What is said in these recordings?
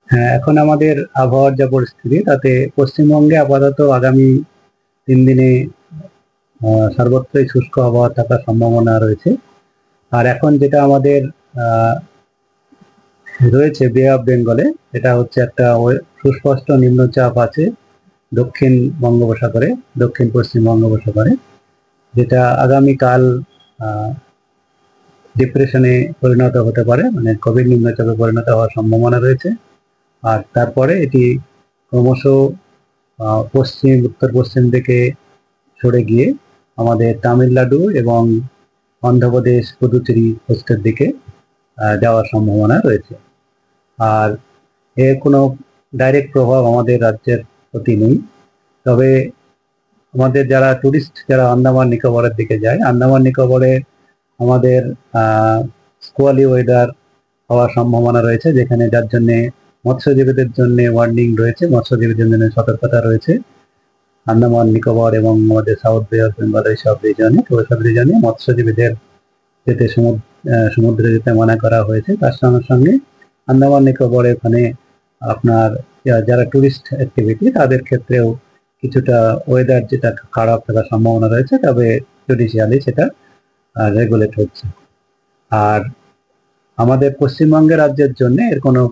হ্যাঁ, এখন আমাদের আবহাওয়ার যা পরিস্থিতি তাতে পশ্চিমবঙ্গে আপাতত আগামী 3 দিনে সর্বত্রই শুষ্ক আবহাওয়া থাকার সম্ভাবনা রয়েছে। আর এখন যেটা আমাদের আহ, রয়েছে বে অফ বেঙ্গলে, এটা হচ্ছে একটা সুস্পষ্ট নিম্নচাপ আছে দক্ষিণ বঙ্গোপসাগরে, দক্ষিণ পশ্চিম বঙ্গোপসাগরে, যেটা আগামীকাল ডিপ্রেশনে পরিণত হতে পারে, মানে গভীর নিম্নচাপে পরিণত হওয়ার সম্ভাবনা রয়েছে। আর তারপরে এটি ক্রমশ পশ্চিম উত্তর পশ্চিম দিকে সরে গিয়ে আমাদের তামিলনাড়ু এবং অন্ধ্রপ্রদেশ, পুদুচেরি কোস্টের দিকে যাওয়ার সম্ভাবনা রয়েছে। আর এর কোনো ডাইরেক্ট প্রভাব আমাদের রাজ্যের প্রতি নেই। তবে আমাদের যারা টুরিস্ট, যারা আন্দামান নিকোবরের দিকে যায়, আন্দামান নিকোবরে আমাদের স্কোয়ালি ওয়েদার হওয়ার সম্ভাবনা রয়েছে, যেখানে যার জন্য মৎস্যজীবীদের জন্য ওয়ার্নিং রয়েছে, মৎস্যজীবীদের জন্য সতর্কতা রয়েছে। আন্দামান নিকোবর এবং আমাদের সাউথ বে অফ বেঙ্গল এইসব রিজনে, তো ওইসব রিজনে মৎস্যজীবীদের যেতে সমুদ্রে যেতে মানা করা হয়েছে। তার সঙ্গে সঙ্গে আন্দামান নিকোবরে ওখানে আপনার যারা টুরিস্ট অ্যাক্টিভিটি তাদের ক্ষেত্রেও কিছুটা ওয়েদার যেটা খারাপ থাকার সম্ভাবনা রয়েছে, তবে জুডিশিয়ালি সেটা রেগুলেট হচ্ছে। আর আমাদের পশ্চিমবঙ্গ রাজ্যের জন্য এর কোনো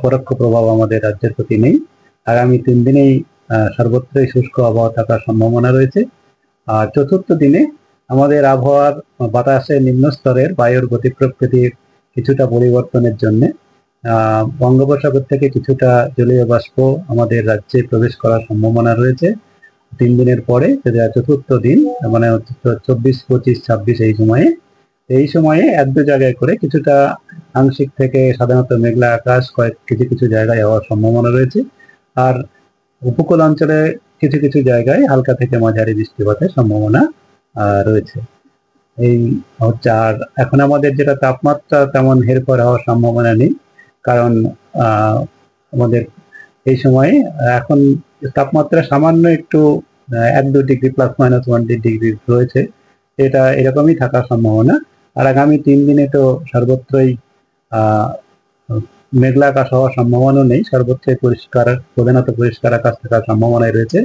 পরোক্ষ প্রভাব আমাদের রাজ্যের প্রতি নেই। আগামী 3 দিনেই সর্বত্রই শুষ্ক আবহাওয়া থাকার সম্ভাবনা রয়েছে। আর চতুর্থ দিনে আমাদের আবহাওয়ার বাতাসের নিম্ন স্তরের বায়ুর গতি প্রকৃতির কিছুটা পরিবর্তনের জন্য বঙ্গোপসাগর থেকে কিছুটা জলীয় বাষ্প আমাদের রাজ্যে প্রবেশ করার সম্ভাবনা রয়েছে 3 দিনের পরে। চতুর্থ দিন মানে 24, 25, 26 এই সময়ে 1-2 জায়গায় করে কিছুটা আংশিক থেকে সাধারণত মেঘলা আকাশ কিছু কিছু জায়গায় হওয়ার সম্ভাবনা রয়েছে। আর উপকূল অঞ্চলে কিছু কিছু জায়গায় হালকা থেকে মাঝারি বৃষ্টিপাতের সম্ভাবনা রয়েছে। এই হচ্ছে। আর এখন আমাদের যেটা তাপমাত্রা তেমন হেরফের হওয়ার সম্ভাবনা নেই, কারণ আমাদের এই সময়ে এখন তাপমাত্রা সামান্য একটু 1-2 ডিগ্রি +-1 ডিগ্রি রয়েছে, এটা এরকমই থাকার সম্ভাবনা। আর আগামী 3 দিনে তো সর্বত্রই মেঘলা আকাশ হওয়ার সম্ভাবনা নেই, সর্বত্রই পরিষ্কার, প্রধানত পরিষ্কার আকাশ থাকার সম্ভাবনায় রয়েছে।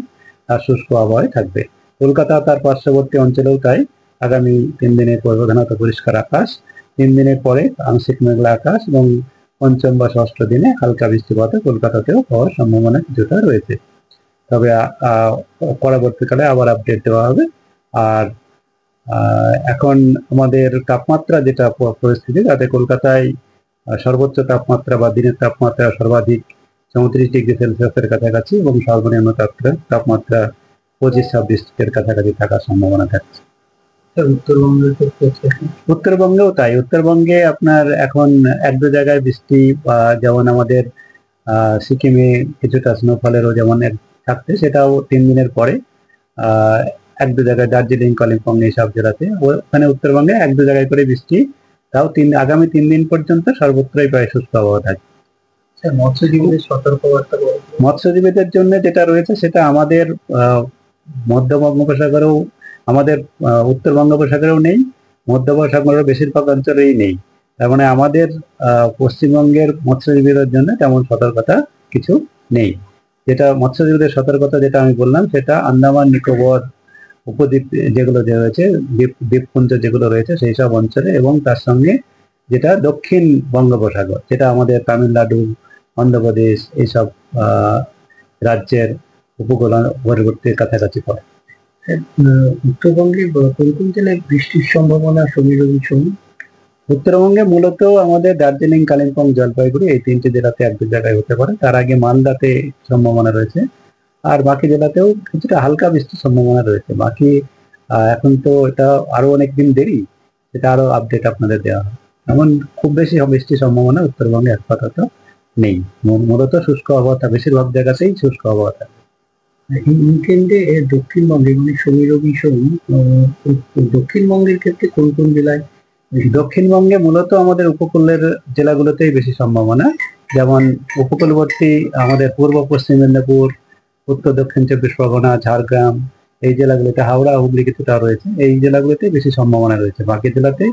আর শুষ্ক আবহাওয়ায় থাকবে। কলকাতা তার পার্শ্ববর্তী অঞ্চলেও তাই আগামী 3 দিনে প্রধানত পরিষ্কার আকাশ, 3 দিনের পরে আংশিক মেঘলা আকাশ এবং পঞ্চম বা ষষ্ঠ দিনে হালকা বৃষ্টিপাতে কলকাতাতেও হওয়ার সম্ভাবনা কিছুটা রয়েছে। তবে পরবর্তীকালে আবার আপডেট দেওয়া হবে। আর এখন আমাদের তাপমাত্রা যেটা পরিস্থিতি, তাতে কলকাতায় সর্বোচ্চ তাপমাত্রা বা দিনের তাপমাত্রা সর্বাধিক 34 ডিগ্রি সেলসিয়াসের কাছাকাছি এবং সর্বনিম্ন তাপমাত্রা 25-26 কাছাকাছি থাকার সম্ভাবনা থাকছে। উত্তরবঙ্গেও তাই। উত্তরবঙ্গে আপনার এখন 1-2 জায়গায় বৃষ্টি, যেমন আমাদের সিকিমে কিছুটা স্নোফলেরও যেমন থাকছে, সেটাও 3 দিনের পরে 1-2 জায়গায় দার্জিলিং, কালিম্পং এইসব জেলাতে, ওখানে উত্তরবঙ্গে 1-2 জায়গায় করে বৃষ্টি, তাও আগামী 3 দিন পর্যন্ত সর্বত্রই প্রায় শুষ্ক আবহাওয়া থাকবে। মৎস্যজীবীদের সতর্কবার্তা, মৎস্যজীবীদের জন্য যেটা রয়েছে সেটা আমাদের মধ্য বঙ্গোপসাগরেও, আমাদের উত্তর বঙ্গোপসাগরেও নেই, মধ্য বঙ্গোপসাগরের বেশিরভাগ অঞ্চলেই নেই। তার মানে আমাদের পশ্চিমবঙ্গের মৎস্যজীবীদের জন্য তেমন সতর্কতা কিছু নেই। যেটা মৎস্যজীবীদের সতর্কতা যেটা আমি বললাম, সেটা আন্দামান নিকোবর উপদ্বীপ যেগুলো রয়েছে, দ্বীপপুঞ্জ যেগুলো রয়েছে সেই সব অঞ্চলে, এবং তার সঙ্গে যেটা দক্ষিণ বঙ্গোপসাগর, যেটা আমাদের তামিলনাড়ু, অন্ধ্রপ্রদেশ এইসব রাজ্যের উপকূলবর্তী কাছাকাছি পড়ে। উত্তরবঙ্গে কোন কোন জেলায় বৃষ্টির সম্ভাবনা সমীরবী? উত্তরবঙ্গে মূলত আমাদের দার্জিলিং, কালিম্পং, জলপাইগুড়ি এই 3টে জেলাতে 1-2 জায়গায় হতে পারে। তার আগে মালদাতে সম্ভাবনা রয়েছে। আর বাকি জেলাতেও কিছুটা হালকা বৃষ্টির সম্ভাবনা রয়েছে। বাকি এখন তো এটা আরো অনেকদিন দেরি, এটা আরো আপডেট আপনাদের দেওয়া হবে। এমন খুব বেশি বৃষ্টির সম্ভাবনা উত্তরবঙ্গে আপাতত নেই। মূলত শুষ্ক আবহাওয়া, বেশিরভাগ জায়গাতেই শুষ্ক আবহাওয়া থাকে। উইকেন্ডে দক্ষিণবঙ্গে মানে সমীরবী দক্ষিণবঙ্গের ক্ষেত্রে কোন কোন জেলায়? দক্ষিণবঙ্গে মূলত আমাদের উপকূলের জেলাগুলোতেই বেশি সম্ভাবনা, যেমন উপকূলবর্তী আমাদের পূর্ব পশ্চিম মেদিনীপুর, উত্তর দক্ষিণ 24 পরগনা, ঝাড়গ্রাম এই জেলাগুলোতে, হাওড়া, হুগলি কিছুটা রয়েছে, এই জেলাগুলোতে বেশি সম্ভাবনা রয়েছে। বাকি জেলাতে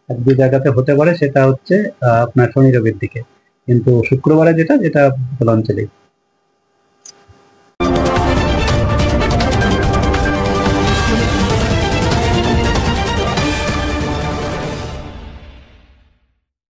1-2 জায়গাতে হতে পারে, সেটা হচ্ছে আপনার শনি রবির দিকে। কিন্তু শুক্রবারে যেটা যেটা উপকূলাঞ্চলিক